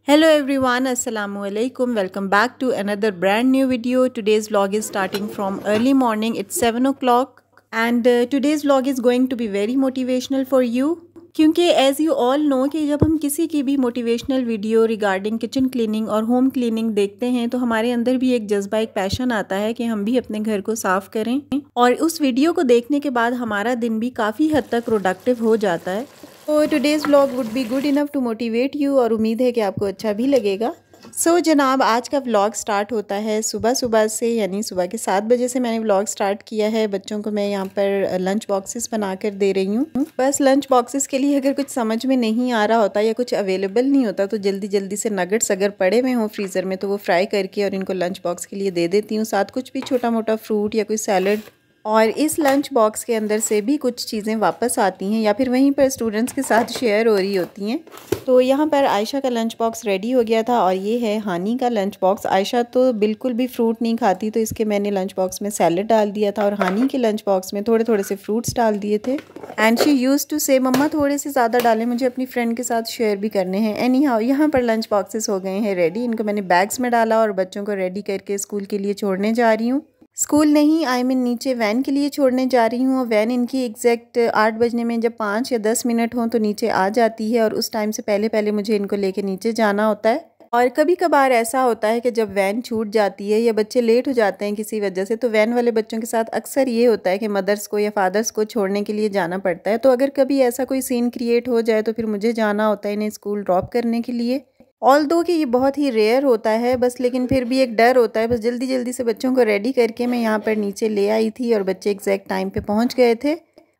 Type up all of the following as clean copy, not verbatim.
Hello everyone, Assalamu alaikum. Welcome back to another brand new video. Today's vlog is starting from early morning. It's 7 o'clock and today's vlog is going to be very motivational for you. क्योंकि as you all know कि जब हम किसी की भी motivational video regarding kitchen cleaning और home cleaning देखते हैं तो हमारे अंदर भी एक जज्बा, एक पैशन आता है कि हम भी अपने घर को साफ़ करें। और उस वीडियो को देखने के बाद हमारा दिन भी काफ़ी हद तक प्रोडक्टिव हो जाता है। तो today's vlog would be good enough to motivate you और उम्मीद है कि आपको अच्छा भी लगेगा। सो जनाब, आज का व्लॉग स्टार्ट होता है सुबह से, यानी सुबह के 7 बजे से मैंने व्लॉग स्टार्ट किया है। बच्चों को मैं यहाँ पर लंच बॉक्सेस बना कर दे रही हूँ। बस लंच बॉक्सेस के लिए अगर कुछ समझ में नहीं आ रहा होता या कुछ अवेलेबल नहीं होता तो जल्दी से नगेट्स अगर पड़े हुए हों फ्रीज़र में तो वो फ्राई करके और इनको लंच बॉक्स के लिए दे देती हूँ। साथ कुछ भी छोटा मोटा फ्रूट या कोई सैलड, और इस लंच बॉक्स के अंदर से भी कुछ चीज़ें वापस आती हैं या फिर वहीं पर स्टूडेंट्स के साथ शेयर हो रही होती हैं। तो यहाँ पर आयशा का लंच बॉक्स रेडी हो गया था और ये है हानी का लंच बॉक्स। आयशा तो बिल्कुल भी फ्रूट नहीं खाती तो इसके मैंने लंच बॉक्स में सैलड डाल दिया था और हानी के लंच बॉक्स में थोड़े से फ्रूट्स डाल दिए थे। एंड शी यूज़ टू से मम्मा थोड़े से ज़्यादा डालें, मुझे अपनी फ्रेंड के साथ शेयर भी करने हैं। एनी हाउ, यहाँ पर लंच बॉक्सेस हो गए हैं रेडी। इनको मैंने बैग्स में डाला और बच्चों को रेडी करके स्कूल के लिए छोड़ने जा रही हूँ। स्कूल नहीं, आई मीन नीचे वैन के लिए छोड़ने जा रही हूँ। वैन इनकी एग्जैक्ट 8 बजने में जब 5 या 10 मिनट हों तो नीचे आ जाती है और उस टाइम से पहले मुझे इनको लेके नीचे जाना होता है। और कभी कभार ऐसा होता है कि जब वैन छूट जाती है या बच्चे लेट हो जाते हैं किसी वजह से तो वैन वाले बच्चों के साथ अक्सर ये होता है कि मदर्स को या फादर्स को छोड़ने के लिए जाना पड़ता है। तो अगर कभी ऐसा कोई सीन क्रिएट हो जाए तो फिर मुझे जाना होता है इन्हें स्कूल ड्रॉप करने के लिए। ऑल्दो कि ये बहुत ही रेयर होता है बस, लेकिन फिर भी एक डर होता है। बस जल्दी से बच्चों को रेडी करके मैं यहाँ पर नीचे ले आई थी और बच्चे एग्जैक्ट टाइम पे पहुँच गए थे।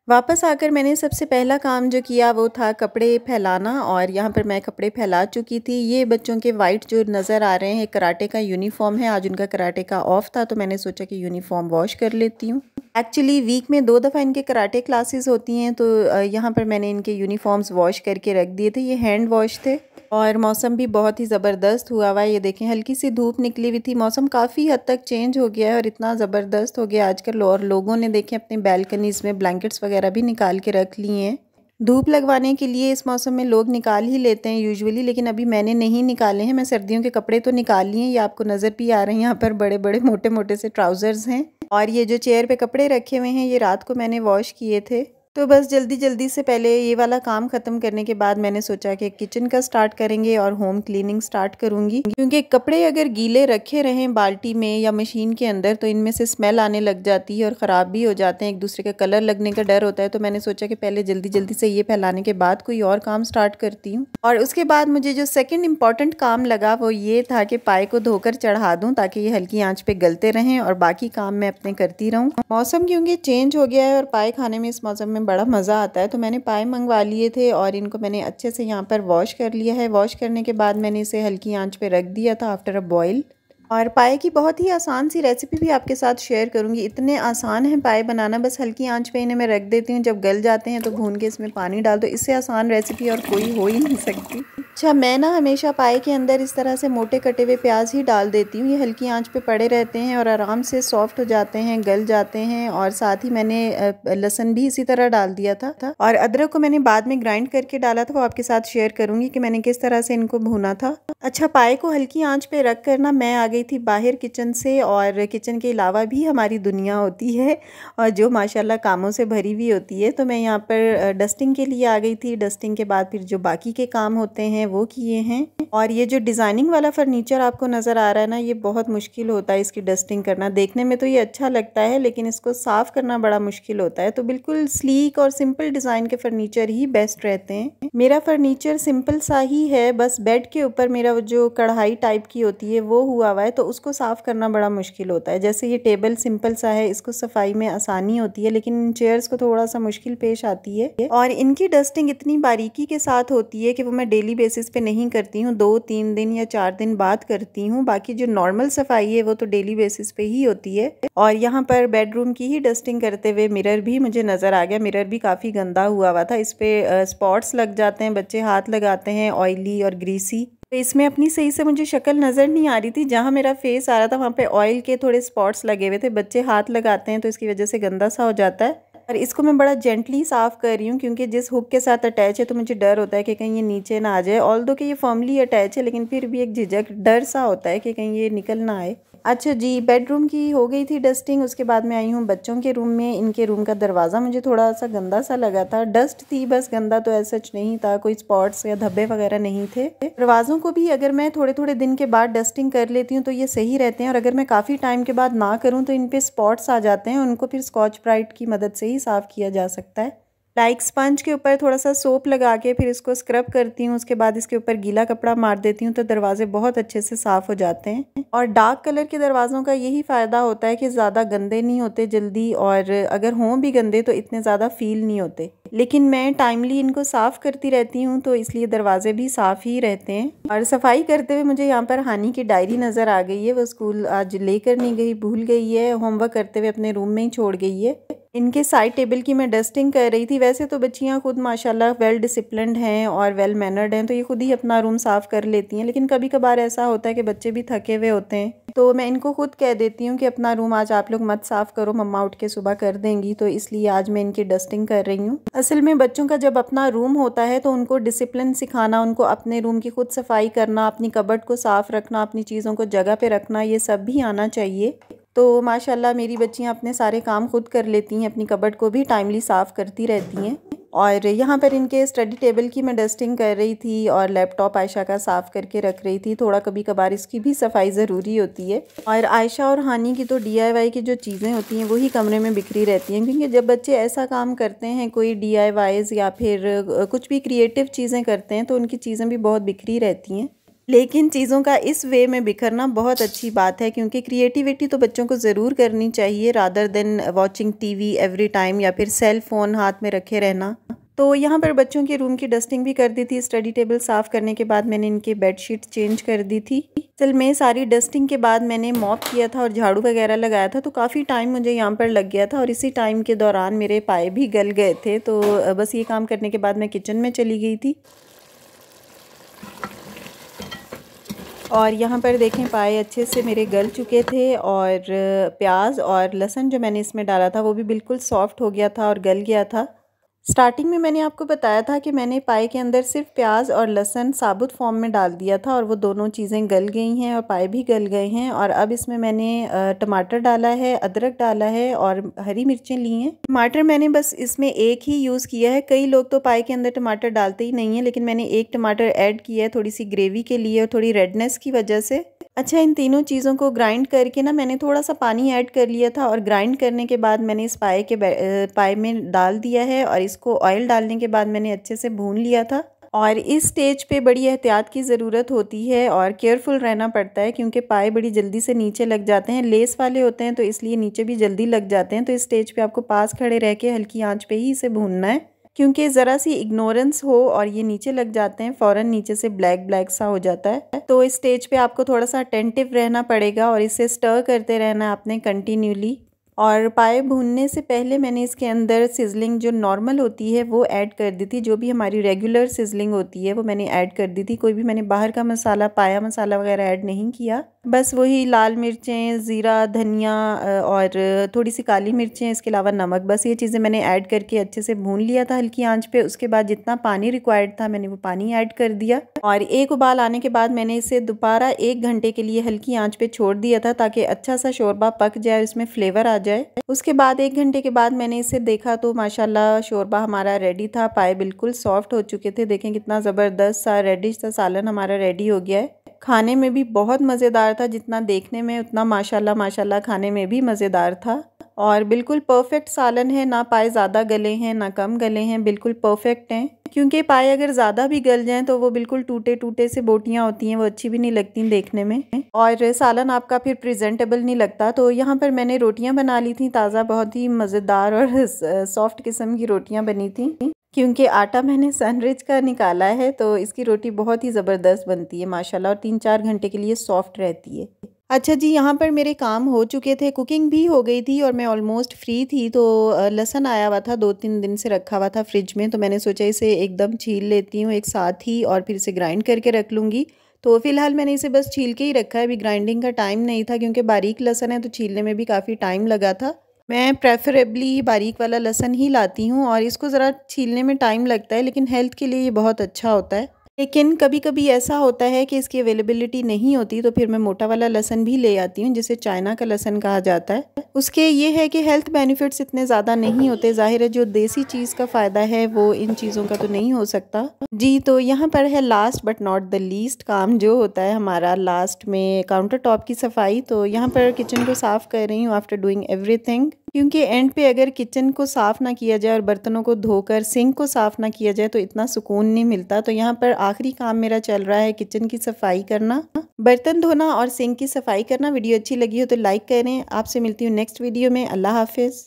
वापस आकर मैंने सबसे पहला काम जो किया वो था कपड़े फैलाना, और यहाँ पर मैं कपड़े फैला चुकी थी। ये बच्चों के वाइट जो नज़र आ रहे हैं कराटे का यूनिफॉर्म है। आज उनका कराटे का ऑफ था तो मैंने सोचा कि यूनिफॉर्म वॉश कर लेती हूँ। एक्चुअली वीक में 2 दफ़ा इनके कराटे क्लासेस होती हैं तो यहाँ पर मैंने इनके यूनिफॉर्म्स वॉश करके रख दिए थे। ये हैंड वॉश थे और मौसम भी बहुत ही ज़बरदस्त हुआ हुआ है। ये देखें, हल्की सी धूप निकली हुई थी। मौसम काफ़ी हद तक चेंज हो गया है और इतना ज़बरदस्त हो गया आजकल। और लोगों ने देखें अपनी बैल्कनीज़ में ब्लैंकेट्स वगैरह भी निकाल के रख लिए हैं। धूप लगवाने के लिए इस मौसम में लोग निकाल ही लेते हैं यूजुअली, लेकिन अभी मैंने नहीं निकाले हैं। मैं सर्दियों के कपड़े तो निकाल लिए हैं। ये आपको नज़र भी आ रहे हैं, यहाँ पर बड़े मोटे से ट्राउज़र्स हैं। और ये जो चेयर पे कपड़े रखे हुए हैं ये रात को मैंने वॉश किए थे। तो बस जल्दी से पहले ये वाला काम ख़त्म करने के बाद मैंने सोचा कि किचन का स्टार्ट करेंगे और होम क्लीनिंग स्टार्ट करूँगी। क्योंकि कपड़े अगर गीले रखे रहें बाल्टी में या मशीन के अंदर तो इनमें से स्मेल आने लग जाती है और ख़राब भी हो जाते हैं, एक दूसरे का कलर लगने का डर होता है। तो मैंने सोचा कि पहले जल्दी से ये फैलाने के बाद कोई और काम स्टार्ट करती हूँ। और उसके बाद मुझे जो सेकेंड इम्पॉर्टेंट काम लगा वो ये था कि पाए को धोकर चढ़ा दूँ ताकि ये हल्की आँच पे गलते रहें और बाकी काम मैं अपने करती रहूँ। मौसम क्योंकि चेंज हो गया है और पाए खाने में इस मौसम में बड़ा मज़ा आता है तो मैंने पाए मंगवा लिए थे और इनको मैंने अच्छे से यहाँ पर वॉश कर लिया है। वॉश करने के बाद मैंने इसे हल्की आंच पे रख दिया था आफ्टर अ बॉईल। और पाए की बहुत ही आसान सी रेसिपी भी आपके साथ शेयर करूँगी। इतने आसान है पाए बनाना, बस हल्की आंच पे इन्हें मैं रख देती हूँ। जब गल जाते हैं तो भून के इसमें पानी डाल दो। इससे आसान रेसिपी और कोई हो ही नहीं सकती। अच्छा, मैं ना हमेशा पाए के अंदर इस तरह से मोटे कटे हुए प्याज ही डाल देती हूँ। ये हल्की आंच पे पड़े रहते हैं और आराम से सॉफ्ट हो जाते हैं, गल जाते हैं। और साथ ही मैंने लहसुन भी इसी तरह डाल दिया था और अदरक को मैंने बाद में ग्राइंड करके डाला था। वो आपके साथ शेयर करूँगी कि मैंने किस तरह से इनको भूना था। अच्छा, पाए को हल्की आंच पे रख कर ना मैं आ गई थी बाहर किचन से। और किचन के अलावा भी हमारी दुनिया होती है और जो माशाल्लाह कामों से भरी हुई होती है। तो मैं यहाँ पर डस्टिंग के लिए आ गई थी। डस्टिंग के बाद फिर जो बाकी के काम होते हैं वो किए हैं। और ये जो डिज़ाइनिंग वाला फर्नीचर आपको नज़र आ रहा है ना, ये बहुत मुश्किल होता है इसकी डस्टिंग करना। देखने में तो ये अच्छा लगता है लेकिन इसको साफ़ करना बड़ा मुश्किल होता है। तो बिल्कुल स्लीक और सिंपल डिज़ाइन के फर्नीचर ही बेस्ट रहते हैं। मेरा फर्नीचर सिंपल सा ही है, बस बेड के ऊपर मेरा जो कढ़ाई टाइप की होती है वो हुआ है तो उसको साफ़ करना बड़ा मुश्किल होता है। जैसे ये टेबल सिंपल सा है, इसको सफाई में आसानी होती है, लेकिन इन चेयर्स को थोड़ा सा मुश्किल पेश आती है। और इनकी डस्टिंग इतनी बारीकी के साथ होती है कि वो मैं डेली बेसिस पे नहीं करती हूँ, 2-3 दिन या 4 दिन बाद करती हूँ। बाकी जो नॉर्मल सफाई है वो तो डेली बेसिस पे ही होती है। और यहाँ पर बेडरूम की ही डस्टिंग करते हुए मिरर भी मुझे नज़र आ गया। मिरर भी काफ़ी गंदा हुआ था, इस पे स्पॉट्स लग जाते हैं, बच्चे हाथ लगाते हैं ऑयली और ग्रीसी। तो इसमें अपनी सही से मुझे शक्ल नज़र नहीं आ रही थी। जहाँ मेरा फेस आ रहा था वहाँ पे ऑयल के थोड़े स्पॉट्स लगे हुए थे। बच्चे हाथ लगाते हैं तो इसकी वजह से गंदा सा हो जाता है। और इसको मैं बड़ा जेंटली साफ़ कर रही हूँ क्योंकि जिस हुक के साथ अटैच है तो मुझे डर होता है कि कहीं ये नीचे ना आ जाए। ऑल्दो कि ये फर्मली अटैच है लेकिन फिर भी एक झिझक डर सा होता है कि कहीं ये निकल ना आए। अच्छा जी, बेडरूम की हो गई थी डस्टिंग। उसके बाद मैं आई हूँ बच्चों के रूम में। इनके रूम का दरवाज़ा मुझे थोड़ा सा गंदा सा लगा था। डस्ट थी बस, गंदा तो ऐसा सच नहीं था, कोई स्पॉट्स या धब्बे वगैरह नहीं थे। दरवाज़ों को भी अगर मैं थोड़े थोड़े दिन के बाद डस्टिंग कर लेती हूँ तो ये सही रहते हैं, और अगर मैं काफ़ी टाइम के बाद ना करूँ तो इन पर स्पॉट्स आ जाते हैं। उनको फिर स्कॉच ब्राइट की मदद से ही साफ़ किया जा सकता है। लाइक स्पंज के ऊपर थोड़ा सा सोप लगा के फिर इसको स्क्रब करती हूँ। उसके बाद इसके ऊपर गीला कपड़ा मार देती हूँ तो दरवाजे बहुत अच्छे से साफ़ हो जाते हैं। और डार्क कलर के दरवाज़ों का यही फ़ायदा होता है कि ज़्यादा गंदे नहीं होते जल्दी, और अगर हों भी गंदे तो इतने ज़्यादा फील नहीं होते। लेकिन मैं टाइमली इनको साफ़ करती रहती हूँ तो इसलिए दरवाजे भी साफ़ ही रहते हैं। और सफाई करते हुए मुझे यहाँ पर हानी की डायरी नज़र आ गई है। वो स्कूल आज लेकर नहीं गई, भूल गई है, होमवर्क करते हुए अपने रूम में ही छोड़ गई है। इनके साइड टेबल की मैं डस्टिंग कर रही थी। वैसे तो बच्चियाँ खुद माशाल्लाह वेल डिसिप्लिन्ड हैं और वेल मैनर्ड हैं, तो ये खुद ही अपना रूम साफ़ कर लेती हैं। लेकिन कभी कभार ऐसा होता है कि बच्चे भी थके हुए होते हैं, तो मैं इनको खुद कह देती हूँ कि अपना रूम आज आप लोग मत साफ़ करो, मम्मा उठ के सुबह कर देंगी। तो इसलिए आज मैं इनकी डस्टिंग कर रही हूँ। असल में बच्चों का जब अपना रूम होता है तो उनको डिसिप्लिन सिखाना, उनको अपने रूम की खुद सफाई करना, अपनी कबर्ड को साफ़ रखना, अपनी चीज़ों को जगह पे रखना, ये सब भी आना चाहिए। तो माशाल्लाह मेरी बच्चियाँ अपने सारे काम खुद कर लेती हैं, अपनी कबर्ड को भी टाइमली साफ़ करती रहती हैं। और यहाँ पर इनके स्टडी टेबल की मैं डस्टिंग कर रही थी और लैपटॉप आयशा का साफ़ करके रख रही थी। थोड़ा कभी कभार इसकी भी सफाई ज़रूरी होती है। और आयशा और हानी की तो DIY की जो चीज़ें होती हैं वही कमरे में बिखरी रहती हैं, क्योंकि जब बच्चे ऐसा काम करते हैं, कोई DIYs या फिर कुछ भी क्रिएटिव चीज़ें करते हैं, तो उनकी चीज़ें भी बहुत बिखरी रहती हैं। लेकिन चीज़ों का इस वे में बिखरना बहुत अच्छी बात है, क्योंकि क्रिएटिविटी तो बच्चों को ज़रूर करनी चाहिए rather than watching TV every time या फिर सेल फ़ोन हाथ में रखे रहना। तो यहाँ पर बच्चों के रूम की डस्टिंग भी कर दी थी। स्टडी टेबल साफ़ करने के बाद मैंने इनके बेडशीट चेंज कर दी थी। असल में सारी डस्टिंग के बाद मैंने मॉप किया था और झाड़ू वगैरह लगाया था, तो काफ़ी टाइम मुझे यहाँ पर लग गया था। और इसी टाइम के दौरान मेरे पाए भी गल गए थे, तो बस ये काम करने के बाद मैं किचन में चली गई थी। और यहाँ पर देखें पाए अच्छे से मेरे गल चुके थे, और प्याज और लहसुन जो मैंने इसमें डाला था वो भी बिल्कुल सॉफ्ट हो गया था और गल गया था। स्टार्टिंग में मैंने आपको बताया था कि मैंने पाए के अंदर सिर्फ प्याज और लहसुन साबुत फॉर्म में डाल दिया था, और वो दोनों चीज़ें गल गई हैं और पाए भी गल गए हैं। और अब इसमें मैंने टमाटर डाला है, अदरक डाला है और हरी मिर्चें ली हैं। टमाटर मैंने बस इसमें एक ही यूज़ किया है। कई लोग तो पाए के अंदर टमाटर डालते ही नहीं हैं, लेकिन मैंने एक टमाटर ऐड किया है थोड़ी सी ग्रेवी के लिए और थोड़ी रेडनेस की वजह से। अच्छा, इन तीनों चीज़ों को ग्राइंड करके ना मैंने थोड़ा सा पानी ऐड कर लिया था, और ग्राइंड करने के बाद मैंने इस पाए में डाल दिया है, और इसको ऑयल डालने के बाद मैंने अच्छे से भून लिया था। और इस स्टेज पे बड़ी एहतियात की ज़रूरत होती है और केयरफुल रहना पड़ता है, क्योंकि पाए बड़ी जल्दी से नीचे लग जाते हैं। लेस वाले होते हैं तो इसलिए नीचे भी जल्दी लग जाते हैं। तो इस स्टेज पे आपको पास खड़े रह के हल्की आंच पे ही इसे भूनना है, क्योंकि ज़रा सी इग्नोरेंस हो और ये नीचे लग जाते हैं, फ़ौरन नीचे से ब्लैक ब्लैक सा हो जाता है। तो इस स्टेज पे आपको थोड़ा सा अटेंटिव रहना पड़ेगा और इसे स्टर करते रहना है आपने कंटिन्यूली। और पाए भूनने से पहले मैंने इसके अंदर सिजलिंग जो नॉर्मल होती है वो ऐड कर दी थी। जो भी हमारी रेगुलर सिजलिंग होती है वो मैंने ऐड कर दी थी। कोई भी मैंने बाहर का मसाला, पाया मसाला वगैरह ऐड नहीं किया। बस वही लाल मिर्चें, ज़ीरा, धनिया और थोड़ी सी काली मिर्चें, इसके अलावा नमक, बस ये चीज़ें मैंने ऐड करके अच्छे से भून लिया था हल्की आंच पे। उसके बाद जितना पानी रिक्वायर्ड था मैंने वो पानी ऐड कर दिया, और एक उबाल आने के बाद मैंने इसे दोबारा 1 घंटे के लिए हल्की आंच पे छोड़ दिया था, ताकि अच्छा सा शोरबा पक जाए और इसमें फ्लेवर आ जाए। उसके बाद 1 घंटे के बाद मैंने इसे देखा तो माशाल्लाह शोरबा हमारा रेडी था। पाए बिल्कुल सॉफ्ट हो चुके थे। देखें कितना ज़बरदस्त सा रेडिश सा सालन हमारा रेडी हो गया है। खाने में भी बहुत मज़ेदार था, जितना देखने में उतना माशाल्लाह माशाल्लाह खाने में भी मज़ेदार था। और बिल्कुल परफेक्ट सालन है, ना पाए ज़्यादा गले हैं ना कम गले हैं, बिल्कुल परफेक्ट हैं। क्योंकि पाए अगर ज़्यादा भी गल जाएं तो वो बिल्कुल टूटे टूटे से बोटियां होती हैं, वो अच्छी भी नहीं लगती देखने में, और सालन आपका फिर प्रेजेंटेबल नहीं लगता। तो यहाँ पर मैंने रोटियां बना ली थी ताज़ा, बहुत ही मज़ेदार और सॉफ्ट किस्म की रोटियां बनी थी। क्योंकि आटा मैंने सनरिच का निकाला है तो इसकी रोटी बहुत ही ज़बरदस्त बनती है माशाल्लाह, और 3-4 घंटे के लिए सॉफ्ट रहती है। अच्छा जी, यहाँ पर मेरे काम हो चुके थे, कुकिंग भी हो गई थी और मैं ऑलमोस्ट फ्री थी। तो लहसुन आया हुआ था, 2-3 दिन से रखा हुआ था फ्रिज में, तो मैंने सोचा इसे एकदम छील लेती हूँ एक साथ ही और फिर इसे ग्राइंड करके रख लूँगी। तो फिलहाल मैंने इसे बस छील के ही रखा है, अभी ग्राइंडिंग का टाइम नहीं था, क्योंकि बारीक लहसुन है तो छीलने में भी काफ़ी टाइम लगा था। मैं प्रेफरेबली बारीक वाला लहसुन ही लाती हूँ और इसको ज़रा छीलने में टाइम लगता है, लेकिन हेल्थ के लिए ये बहुत अच्छा होता है। लेकिन कभी कभी ऐसा होता है कि इसकी अवेलेबिलिटी नहीं होती, तो फिर मैं मोटा वाला लहसुन भी ले आती हूँ, जिसे चाइना का लहसुन कहा जाता है। उसके ये है कि हेल्थ बेनिफिट्स इतने ज़्यादा नहीं होते। ज़ाहिर है जो देसी चीज़ का फ़ायदा है वो इन चीज़ों का तो नहीं हो सकता जी। तो यहाँ पर है last but not the least काम जो होता है हमारा लास्ट में, काउंटर टॉप की सफाई। तो यहाँ पर किचन को साफ़ कर रही हूँ आफ्टर डूइंग एवरीथिंग, क्योंकि एंड पे अगर किचन को साफ़ ना किया जाए और बर्तनों को धोकर सिंक को साफ़ ना किया जाए तो इतना सुकून नहीं मिलता। तो यहाँ पर आखिरी काम मेरा चल रहा है किचन की सफाई करना, बर्तन धोना और सिंक की सफाई करना। वीडियो अच्छी लगी हो तो लाइक करें। आपसे मिलती हूँ नेक्स्ट वीडियो में। अल्लाह हाफिज़।